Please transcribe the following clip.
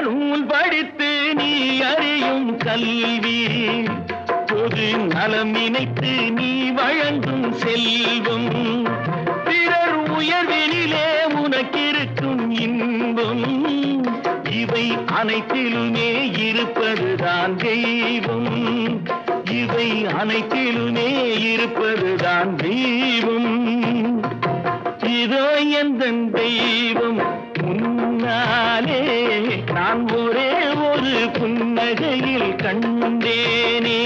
நூல் படித்து நீ அறியும் கல்வி பொது நலம் நினைத்து நீ வழங்கும் செல்வம் பிறர் உயர்வினிலே உனக்கிருக்கும் இன்பம் இவை அனைத்திலுமே இருப்பதுதான் தெய்வம் இவை அனைத்திலுமே இருப்பதுதான் தெய்வம் இதோ எந்த தெய்வம் முன்னாலே நான் ஒரே ஒரு புன்னகையில் கண்டேனே